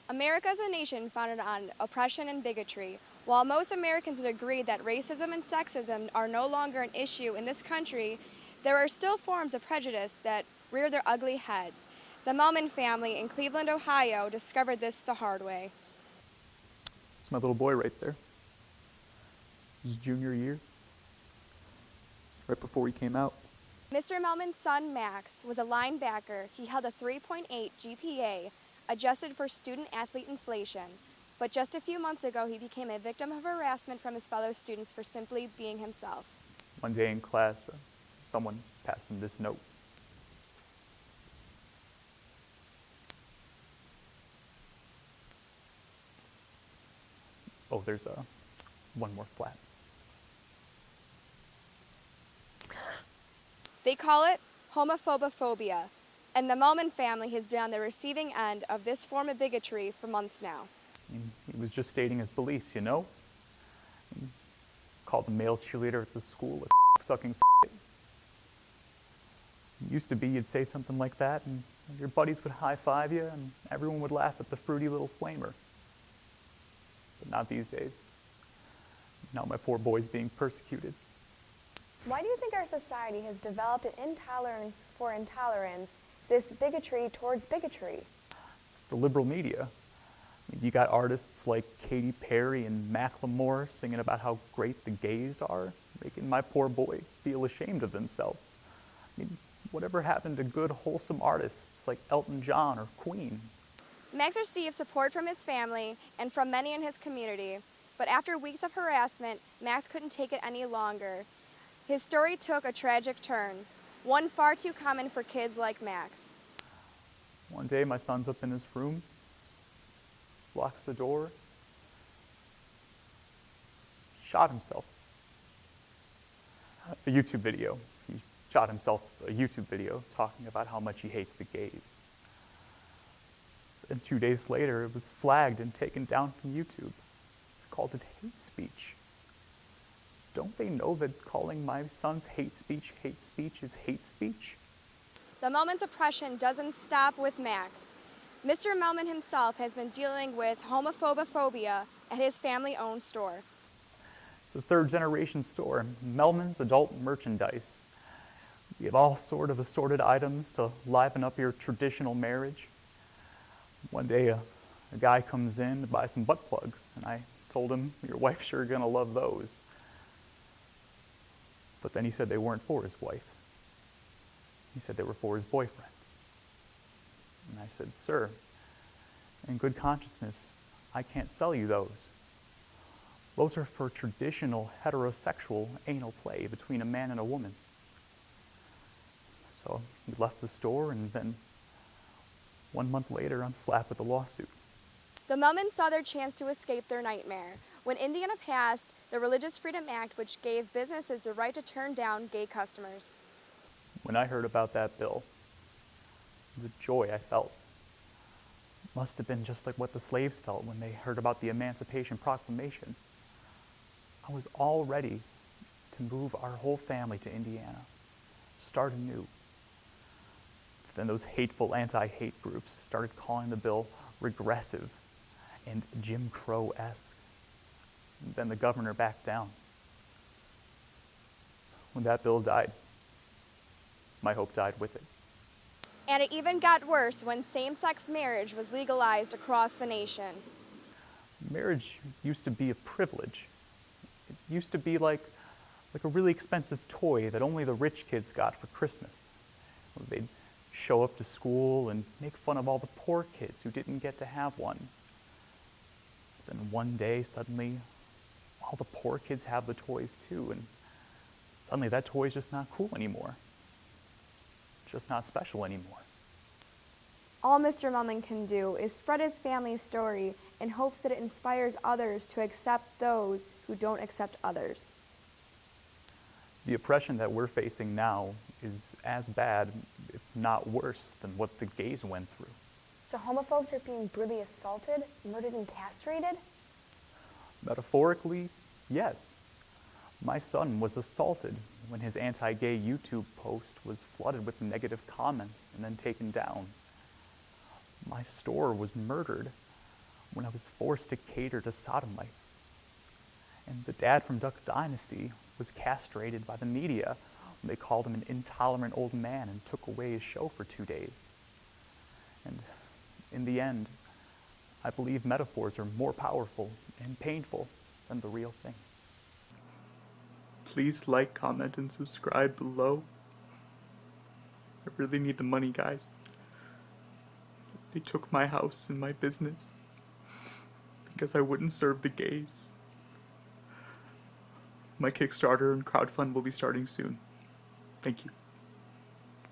America is a nation founded on oppression and bigotry. While most Americans would agree that racism and sexism are no longer an issue in this country, there are still forms of prejudice that rear their ugly heads. The Melman family in Cleveland, Ohio discovered this the hard way. It's my little boy right there. His junior year, right before he came out. Mr. Melman's son, Max, was a linebacker. He held a 3.8 GPA, adjusted for student-athlete inflation. But just a few months ago, he became a victim of harassment from his fellow students for simply being himself. One day in class, someone passed him this note. Oh, there's one more flat. They call it Homophobophobia, and the Melman family has been on the receiving end of this form of bigotry for months now. He was just stating his beliefs, you know? He called the male cheerleader at the school a sucking It used to be you'd say something like that, and your buddies would high-five you, and everyone would laugh at the fruity little flamer. But not these days. Now my poor boy's being persecuted. Why do you think our society has developed an intolerance for intolerance, this bigotry towards bigotry? It's the liberal media. You got artists like Katy Perry and Macklemore singing about how great the gays are, making my poor boy feel ashamed of himself. I mean, whatever happened to good, wholesome artists like Elton John or Queen? Max received support from his family and from many in his community, but after weeks of harassment, Max couldn't take it any longer. His story took a tragic turn, one far too common for kids like Max. One day my son's up in his room, locks the door, shot himself. A YouTube video. He shot himself a YouTube video talking about how much he hates the gays. And 2 days later, it was flagged and taken down from YouTube. They called it hate speech. Don't they know that calling my son's hate speech is hate speech? The Melman's oppression doesn't stop with Max. Mr. Melman himself has been dealing with homophobophobia at his family-owned store. It's a third-generation store, Melman's Adult Merchandise. We have all sort of assorted items to liven up your traditional marriage. One day, a guy comes in to buy some butt plugs, and I told him, your wife's sure gonna love those. But then he said they weren't for his wife. He said they were for his boyfriend. And I said, sir, in good consciousness, I can't sell you those. Those are for traditional heterosexual anal play between a man and a woman. So he left the store, and then 1 month later, I'm slapped with a lawsuit. The Melmans saw their chance to escape their nightmare when Indiana passed the Religious Freedom Act, which gave businesses the right to turn down gay customers. When I heard about that bill, the joy I felt must have been just like what the slaves felt when they heard about the Emancipation Proclamation. I was all ready to move our whole family to Indiana, start anew. Then those hateful anti-hate groups started calling the bill regressive and Jim Crow-esque. Then the governor backed down. When that bill died, my hope died with it. And it even got worse when same-sex marriage was legalized across the nation. Marriage used to be a privilege. It used to be like a really expensive toy that only the rich kids got for Christmas. They'd show up to school and make fun of all the poor kids who didn't get to have one. Then one day, suddenly, all the poor kids have the toys too, and suddenly that toy's just not cool anymore. Just not special anymore. All Mr. Melman can do is spread his family's story in hopes that it inspires others to accept those who don't accept others. The oppression that we're facing now is as bad, if not worse, than what the gays went through. So homophobes are being brutally assaulted, murdered, and castrated? Metaphorically, yes. My son was assaulted when his anti-gay YouTube post was flooded with negative comments and then taken down. My store was murdered when I was forced to cater to sodomites. And the dad from Duck Dynasty was castrated by the media when they called him an intolerant old man and took away his show for 2 days. And in the end, I believe metaphors are more powerful and painful than the real thing. Please like, comment, and subscribe below. I really need the money, guys. They took my house and my business because I wouldn't serve the gays. My Kickstarter and crowdfund will be starting soon. Thank you.